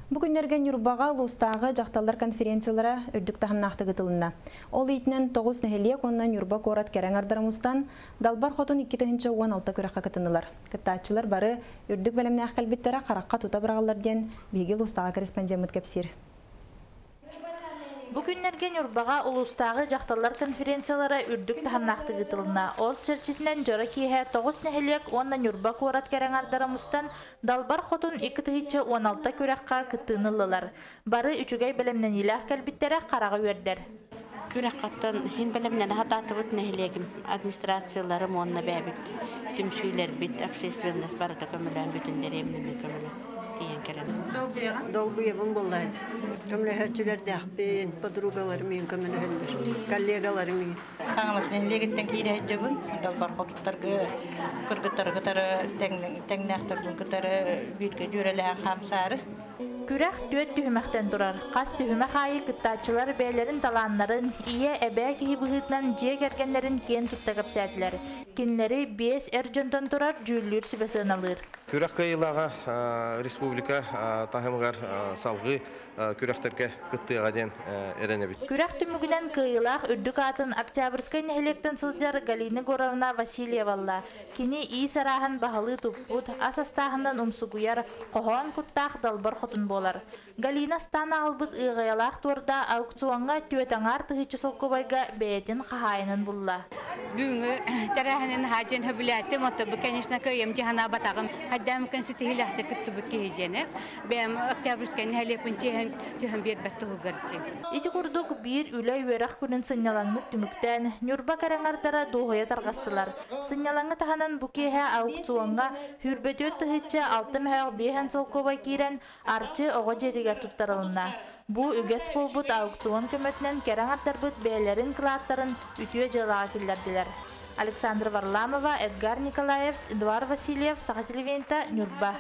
Бүгүннерген Юрбаға улустагы жакталар конференциялары үрдүк тахымнақты гытылына. Ол итнен 9 нәхелек оннан Юрба корат кәрәң ардарымыстан Далбар хотун 2-16 көрәққа кытынылар. Кыттачылар бары үрдүк бәлемне аққалбеттері қараққа тута бұрағалар ден бейгел устаға корреспондент кәпсир. Бүгүннерген Юрбаға улустагы жакталар конференциялары үрдүк тахымнақты гытылына. Ол чырчитинен жора киһе 9 нәхелек оннан Юрба корат кәрәң ардарымыстан Далбар хотун 2-16 көрәққа кытынылылар. Бары үчүгәй бәлемнен илах кәлбиттері қарағы өрдер. Күрәқаттан хин бәлемнен хататыбыт нәхелегім администрациялары монна бәбит. Түмсүйлер бит, общественность барыда көмілән бүтіндер емнеме көмілән. Долгу ебін боллайды. Көміләхәтчілер дәқпен, подругаларымен көміләхәлдер, коллегаларымен. Аңласын легеттен кейді әджебін, Далбар хотуттарға, күргіттарға тәңнәқтірдің күтары бүйітке жүреләң қамсары. Күрәк төт түһүмәктен турар. Кас түһүмәк айы кыттачылар бәйләрен таланнарын ие әбә киһи быһытнан жие кергәннәрен кен тутта капсәтләр. Кинләре 5 эрҗонтон турар жүллүр сүбәсен алыр. Күрәк кыйлага республика тахымгар салгы күрәктәргә кыттыга ден эрәне бит. Күрәк түмүгенән кыйлак үрдүк атын Октябрьская нәһелектән сылҗар Галина Горовна Васильевалла. Кини и сарахан баһалы тупут асастаһыннан умсугуяр коһон куттак Далбар хотун болар. Галина стана албыт ыгыялак турда аукционга төтәңар тыгычы солкобайга бәйтен хахайнын булла. Бүгүнгү тараханын хаҗен хөбүләте мото бу конечно кыйым җихана батагым хаддам кын ситилахты кытты бу кеҗене бем Октябрьская нәһелепен җиһен төһәм бет бәттү гәрти. Ити курдук бир үләй верах күнен сынялаңны түмүктән Нюрба караңардара дохоя таргастылар. Сынялаңны таханан бу кеһә аукционга хүрбөтөт тыгычы 6 мәһәр беһен солкобай кирен арчы ого җедигә туттарылына. Бу үгәс болбут аукцион көмөтнән кәрәңаттарбыт бәйләрен кылаттарын үтүе җылага килдерделәр. Александра Варламова, Эдгар Николаев, Эдуард Васильев, Саха телевизионда, Нюрба.